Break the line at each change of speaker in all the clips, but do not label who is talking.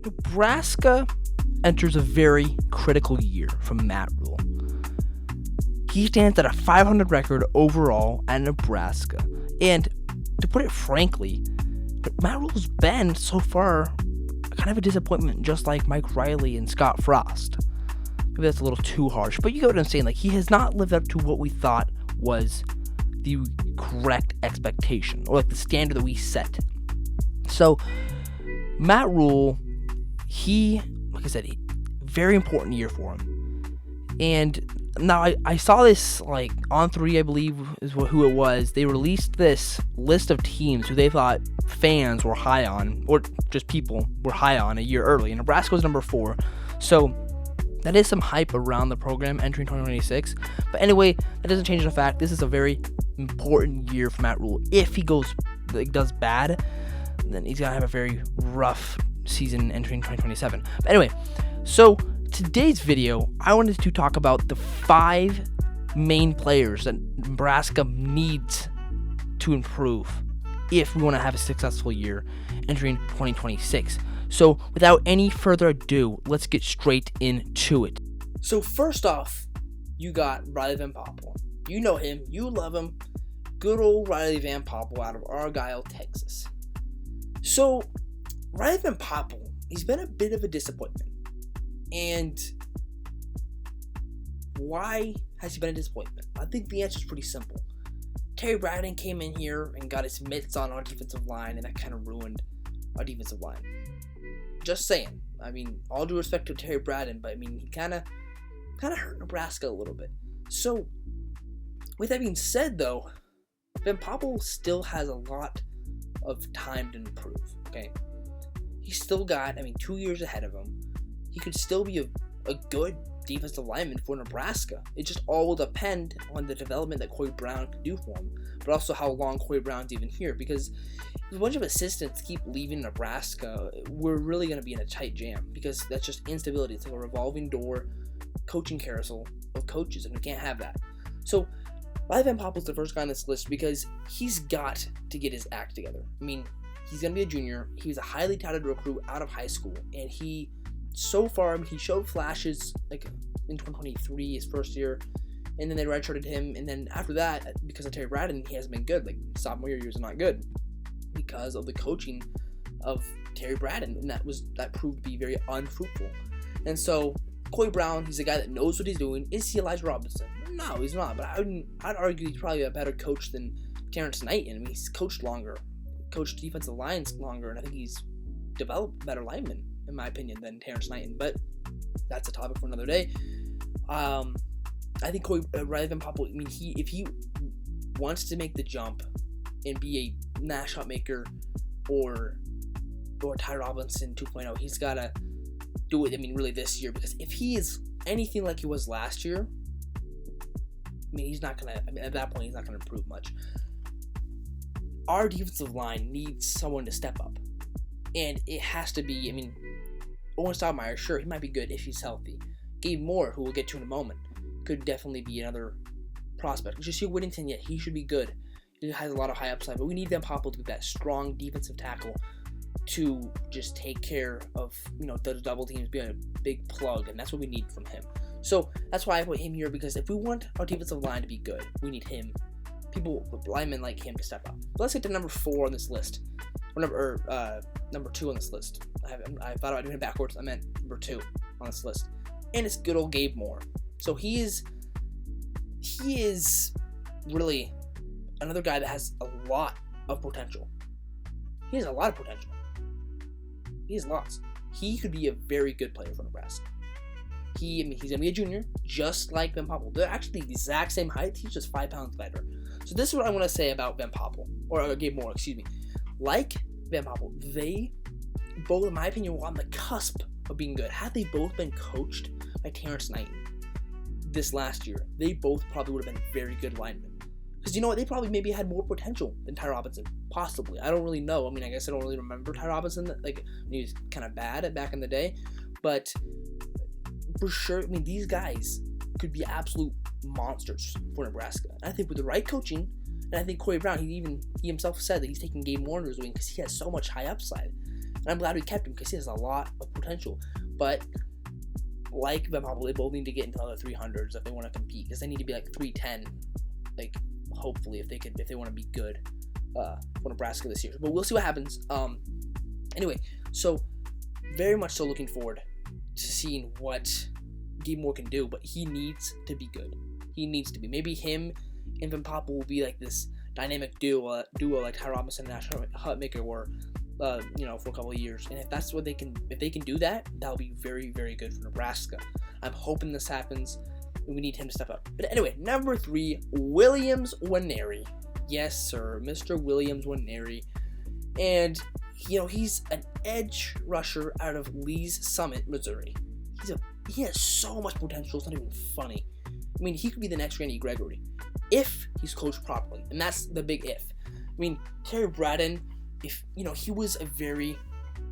Nebraska enters a very critical year from Matt Rule. He stands at a 500 record overall at Nebraska. And to put it frankly, Matt Rule's been, so far, kind of a disappointment, just like Mike Riley and Scott Frost. Maybe that's a little too harsh, but you get what I'm saying. Like, he has not lived up to what we thought was the correct expectation, or like the standard that we set. So, Matt Rule, like I said, very important year for him. And now I saw this like on 3, I believe is who it was. They released this list of teams who they thought fans were high on, or just people were high on a year early. And Nebraska was number 4. So that is some hype around the program entering 2026. But anyway, that doesn't change the fact this is a very important year for Matt Rule. If he does bad, then he's gonna have a very rough season entering 2027. But anyway, so today's video, I wanted to talk about the 5 main players that Nebraska needs to improve if we want to have a successful year entering 2026. So without any further ado, let's get straight into it. So first off, you got Riley Van Poppel. You know him, you love him. Good old Riley Van Poppel out of Argyle, Texas. So Riley Van Poppel, he's been a bit of a disappointment. And why has he been a disappointment? I think the answer is pretty simple. Terry Braden came in here and got his mitts on our defensive line, and that kind of ruined our defensive line. Just saying. I mean, all due respect to Terry Braden, but I mean, he kind of hurt Nebraska a little bit. So, with that being said, though, Van Poppel still has a lot of time to improve. Okay, he's still got, 2 years ahead of him. He could still be a good defensive lineman for Nebraska. It just all will depend on the development that Corey Brown can do for him, but also how long Corey Brown's even here, because if a bunch of assistants keep leaving Nebraska, we're really going to be in a tight jam, because that's just instability. It's like a revolving door coaching carousel of coaches, and we can't have that. So Riley Van Poppel's the first guy on this list because he's got to get his act together. He's going to be a junior. He was a highly touted recruit out of high school, and he showed flashes like in 2023, his first year, and then they redshirted him, and then after that, because of Terry Braden, he hasn't been good. Like, sophomore year, he was not good because of the coaching of Terry Braden, and that proved to be very unfruitful. And so Corey Brown, he's a guy that knows what he's doing. Is he Elijah Robinson? No, he's not, but I'd argue he's probably a better coach than Terrence Knighton. He's coached longer, coached defensive lines longer, and I think he's developed better linemen, in my opinion, than Terrence Knighton, but that's a topic for another day. I think Riley Van Poppel, if he wants to make the jump and be a Nash shot maker or Ty Robinson 2.0, he's got to do it, really this year, because if he is anything like he was last year, he's not going to, at that point, he's not going to improve much. Our defensive line needs someone to step up, and it has to be, Owen Stoudemire, sure, he might be good if he's healthy. Gabe Moore, who we'll get to in a moment, could definitely be another prospect. Josiah Whittington, yeah, he should be good. He has a lot of high upside, but we need Van Poppel to be that strong defensive tackle to just take care of, the double teams, be a big plug, and that's what we need from him. So that's why I put him here, because if we want our defensive line to be good, we need him, linemen like him to step up. But let's get to number 4 on this list. Number 2 on this list. I thought about doing it backwards. I meant number 2 on this list. And it's good old Gabe Moore. So he is really another guy that has a lot of potential. He has a lot of potential. He has lots. He could be a very good player for Nebraska. He's going to be a junior, just like Van Poppel. They're actually the exact same height. He's just 5 pounds lighter. So this is what I want to say about Van Poppel, or Gabe Moore, excuse me. Like Van Poppel, they both, in my opinion, were on the cusp of being good. Had they both been coached by Terrence Knighton this last year, they both probably would have been very good linemen. Because you know what? They probably maybe had more potential than Ty Robinson. Possibly. I don't really know. I guess I don't really remember Ty Robinson. When he was kind of bad back in the day. But for sure, these guys could be absolute monsters for Nebraska. And I think with the right coaching, and I think Corey Brown, he himself said that he's taking Gabe Moore under his wing because he has so much high upside. And I'm glad we kept him because he has a lot of potential. But like Van Poppel, they both need to get into the 300s if they want to compete, because they need to be like 310, like hopefully if they want to be good for Nebraska this year. But we'll see what happens. Anyway, so very much so looking forward to seeing what Gabe Moore can do, but he needs to be good. He needs to be. Maybe him and Van Poppel will be like this dynamic duo like Ty Robinson and Ash Hutmaker were, for a couple of years. And if that's what if they can do that, that'll be very, very good for Nebraska. I'm hoping this happens, and we need him to step up. But anyway, number 3, Williams Nwaneri. Yes, sir, Mr. Williams Nwaneri. And, he's an edge rusher out of Lee's Summit, Missouri. He has so much potential, it's not even funny. I mean, he could be the next Randy Gregory if he's coached properly, and that's the big if. I mean, Terry Braden, he was a very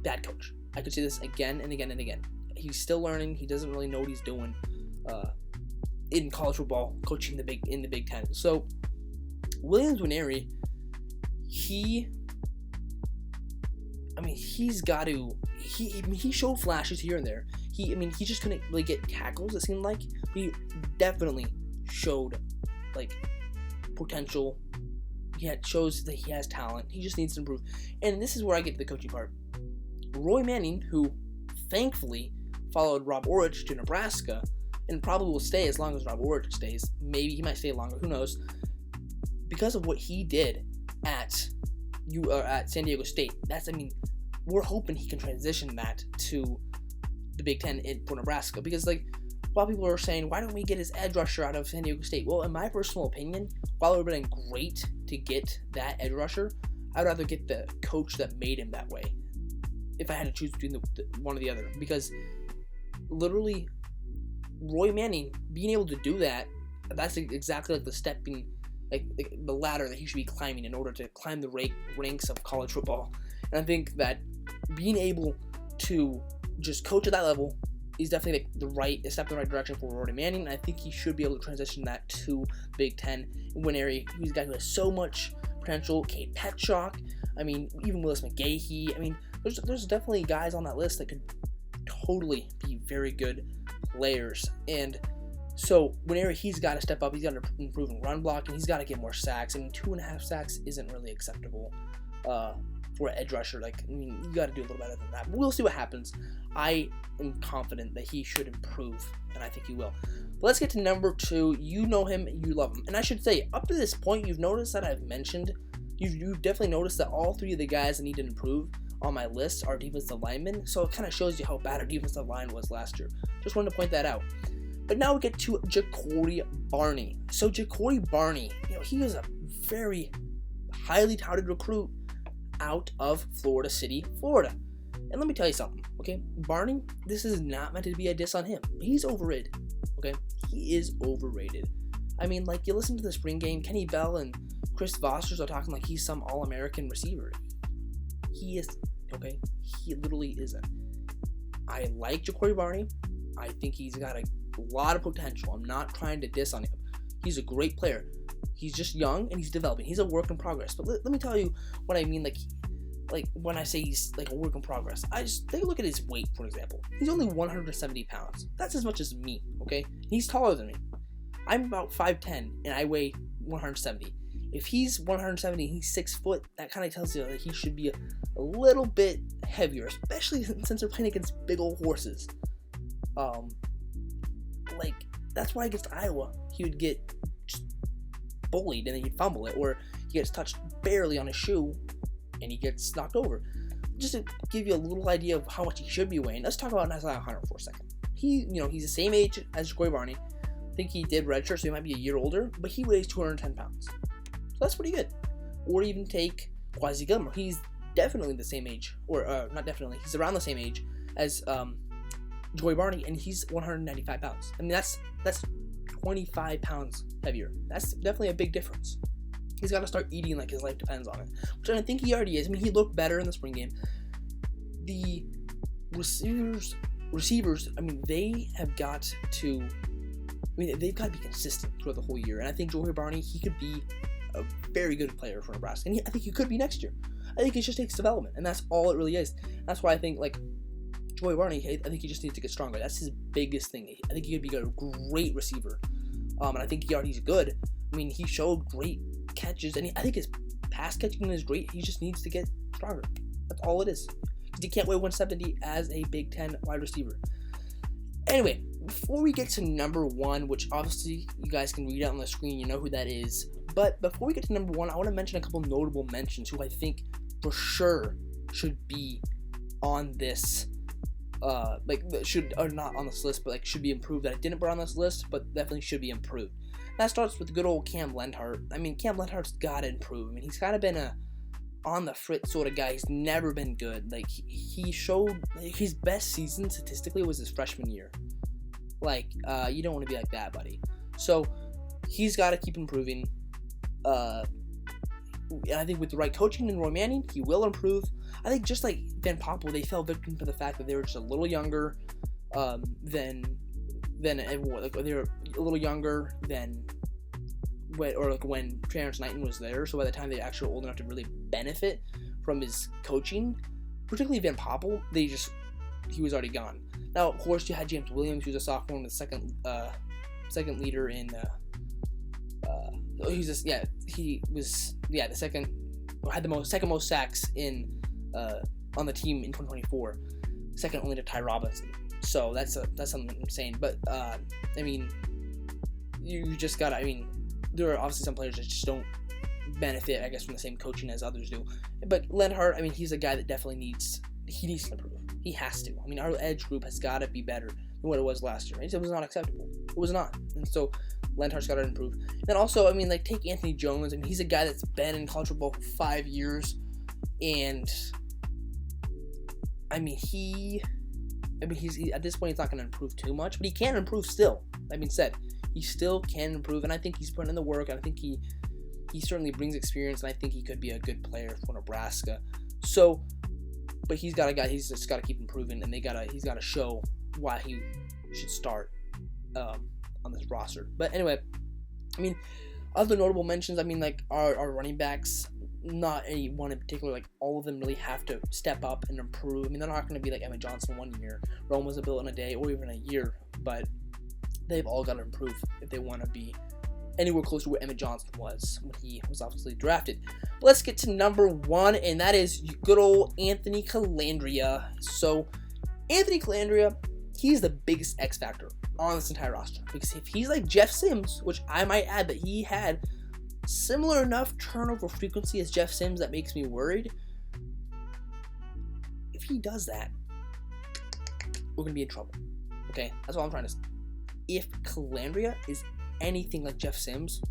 bad coach. I could say this again and again and again. He's still learning. He doesn't really know what he's doing in college football, coaching in the Big Ten. So, Williams Nwaneri, he showed flashes here and there. He just couldn't really get tackles, it seemed like. He definitely showed, potential. Shows that he has talent. He just needs to improve. And this is where I get to the coaching part. Roy Manning, who thankfully followed Rob Orich to Nebraska, and probably will stay as long as Rob Orich stays. Maybe he might stay longer, who knows. Because of what he did at San Diego State, we're hoping he can transition that to the Big Ten for Nebraska. Because, while people are saying, why don't we get his edge rusher out of San Diego State? Well, in my personal opinion, while it would have been great to get that edge rusher, I'd rather get the coach that made him that way if I had to choose between one or the other. Because literally, Roy Manning being able to do that, that's exactly like the stepping, the ladder that he should be climbing in order to climb the ranks of college football. And I think that being able to just coach at that level is definitely a step in the right direction for Roy Manning. And I think he should be able to transition that to Big Ten. Nwaneri, he's a guy who has so much potential. Kate Petchock, even Willis McGahee. There's definitely guys on that list that could totally be very good players. And so Nwaneri, he's got to step up. He's got to improve in run blocking. He's got to get more sacks. 2.5 sacks isn't really acceptable for an edge rusher. You got to do a little better than that. But we'll see what happens. I am confident that he should improve, and I think he will. But let's get to number 2. You know him, you love him. And I should say, up to this point, you've noticed that you've definitely noticed that all 3 of the guys that need to improve on my list are defensive linemen. So it kind of shows you how bad our defensive line was last year. Just wanted to point that out. But now we get to Ja'Cory Barney. So Ja'Cory Barney, he was a very highly touted recruit out of Florida City, Florida. And let me tell you something, okay? Barney, this is not meant to be a diss on him. He's overrated, okay? He is overrated. You listen to the spring game, Kenny Bell and Chris Vosters are talking like he's some All-American receiver. He is, okay? He literally isn't. I like Ja'Cory Barney. I think he's got a lot of potential. I'm not trying to diss on him. He's a great player. He's just young and he's developing. He's a work in progress. But let me tell you what I mean, when I say he's a work in progress. I just take a look at his weight, for example. He's only 170 pounds. That's as much as me, okay? He's taller than me. I'm about 5'10", and I weigh 170. If he's 170 and he's 6 foot, that kind of tells you that he should be a little bit heavier, especially since they're playing against big old horses. That's why against Iowa, he would get just bullied and then he'd fumble it, or he gets touched barely on his shoe and he gets knocked over. Just to give you a little idea of how much he should be weighing, let's talk about Isaiah Hunter for a second. He's the same age as Ja'Cory Barney. I think he did redshirt, so he might be a year older, but he weighs 210 pounds. So that's pretty good. Or even take Quasi Gilmore. He's definitely the same age, or not definitely, he's around the same age as Ja'Cory Barney, and he's 195 pounds. That's 25 pounds heavier. That's definitely a big difference. He's got to start eating like his life depends on it, which I think he already is. He looked better in the spring game. The receivers, they have got to, they've got to be consistent throughout the whole year. And I think Ja'Cory Barney, he could be a very good player for Nebraska. And I think he could be next year. I think it just takes development, and that's all it really is. That's why I think, like, Joey Barney, I think he just needs to get stronger. That's his biggest thing. I think he could be a great receiver. And I think he's good. I mean, he showed great catches, and I think his pass catching is great. He just needs to get stronger. That's all it is. Because he can't weigh 170 as a Big Ten wide receiver. Anyway, before we get to number 1, which obviously you guys can read out on the screen, you know who that is. But before we get to number 1, I want to mention a couple notable mentions who I think for sure should be on this. Should are not on this list, but like should be improved. That I didn't put on this list, but definitely should be improved. That starts with good old Cam Lenhart. I mean, Cam Lenhart's got to improve. I mean, he's kind of been a on the fritz sort of guy. He's never been good. Like he showed his best season statistically was his freshman year. Like you don't want to be like that, buddy. So he's got to keep improving. I think with the right coaching and Roy Manning, he will improve. I think just like Van Poppel, they fell victim to the fact that they were just a little younger than everyone. Like they were a little younger than when Terrence Knighton was there. So by the time they actually were old enough to really benefit from his coaching, particularly Van Poppel, he was already gone. Now, of course, you had James Williams, who's a sophomore and the second leader in. He was the second, or had the second most sacks on the team in 2024, second only to Ty Robinson. So that's something insane. But I mean, you just gotta. I mean, there are obviously some players that just don't benefit, I guess, from the same coaching as others do. But Lenhart, I mean, he's a guy that definitely needs to improve. He has to. I mean, our edge group has got to be better than what it was last year. It was not acceptable. It was not. And so Lenhart's got to improve. And also, I mean, like, take Anthony Jones. I mean, he's a guy that's been in college football for 5 years. And, I mean, he's at this point, he's not going to improve too much. But he can improve still. That being said, he still can improve. And I think he's putting in the work. And I think he certainly brings experience. And I think he could be a good player for Nebraska. So, but he's just got to keep improving. And he's got to show why he should start on this roster. But anyway, I mean, other notable mentions, I mean, like our running backs, not any one in particular, like all of them really have to step up and improve. I mean, they're not going to be like Emmett Johnson 1 year, Rome was built in a day, or even a year, but they've all got to improve if they want to be anywhere close to where Emmett Johnson was when he was obviously drafted. Let's get to number 1, and that is good old Anthony Calandria. So, Anthony Calandria, he's the biggest X factor on this entire roster, because if he's like Jeff Sims, which I might add that he had similar enough turnover frequency as Jeff Sims, that makes me worried. If he does that, we're gonna be in trouble. Okay, that's all I'm trying to say. If Calandria is anything like Jeff Sims,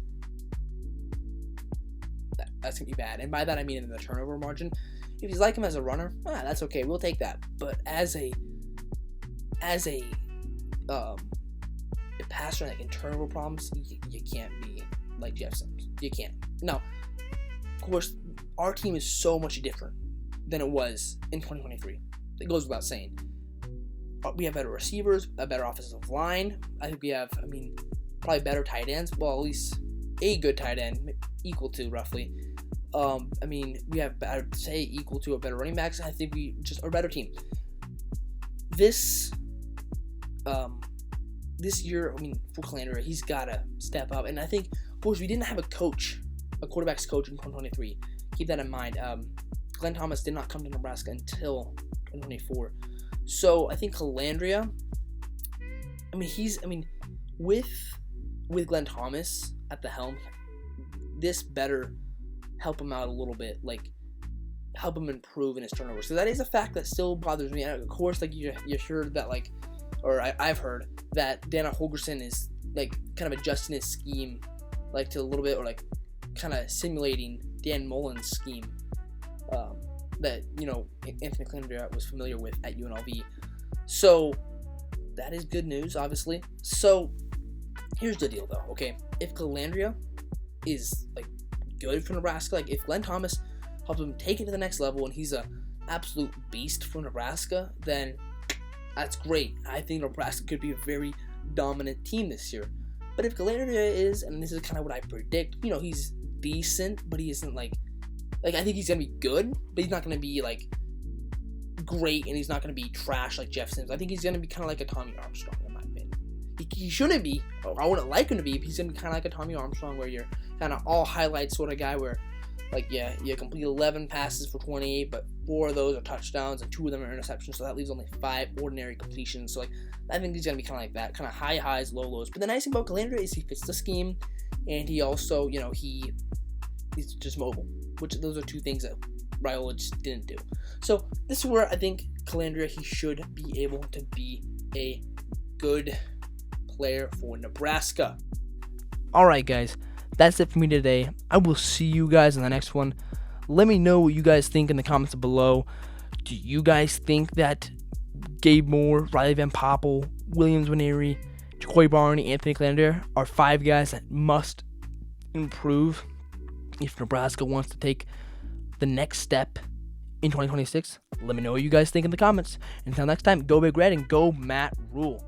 that's gonna be bad. And by that I mean in the turnover margin. If he's like him as a runner, that's okay. We'll take that. But as a passer that can turnover problems, you can't be like Jeff Sims. You can't. Now, of course, our team is so much different than it was in 2023. It goes without saying. We have better receivers, a better offensive line. I think we have, probably better tight ends. Well, at least a good tight end, equal to roughly. We have, I would say, equal to a better running backs. I think we just are a better team. This year, for Calandria, he's got to step up. And I think, of course, we didn't have a quarterback's coach in 2023. Keep that in mind. Glenn Thomas did not come to Nebraska until 2024. So I think Calandria, with Glenn Thomas at the helm, this better help him out a little bit, like help him improve in his turnovers. So that is a fact that still bothers me. And of course, like you heard that, I've heard that Dana Holgerson is like kind of adjusting his scheme, like to a little bit, or like kind of simulating Dan Mullen's scheme that Anthony Calandria was familiar with at UNLV. So that is good news, obviously. So here's the deal, though. Okay, if Calandria is like good for Nebraska, like if Glenn Thomas helps him take it to the next level and he's a absolute beast for Nebraska, then that's great. I think Nebraska could be a very dominant team this year. But if Calandria is, and this is kind of what I predict, he's decent, but he isn't like Like, I think he's going to be good, but he's not going to be, like, great, and he's not going to be trash like Jeff Sims. I think he's going to be kind of like a Tommy Armstrong, in my opinion. He shouldn't be. I wouldn't like him to be, but he's going to be kind of like a Tommy Armstrong, where you're kind of all highlight sort of guy, where, like, yeah, you complete 11 passes for 28, but 4 of those are touchdowns, and 2 of them are interceptions, so that leaves only 5 ordinary completions. So, like, I think he's going to be kind of like that, kind of high highs, low lows. But the nice thing about Calandria is he fits the scheme, and he also, you know, he's just mobile, which those are 2 things that Raiola just didn't do. So this is where I think Calandria, he should be able to be a good player for Nebraska. All right, guys, that's it for me today. I will see you guys in the next one. Let me know what you guys think in the comments below. Do you guys think that Gabe Moore, Riley Van Poppel, Williams Nwaneri, Jacoby Barney, Anthony Calandria are 5 guys that must improve if Nebraska wants to take the next step in 2026? Let me know what you guys think in the comments. Until next time, go Big Red and go Matt Rule.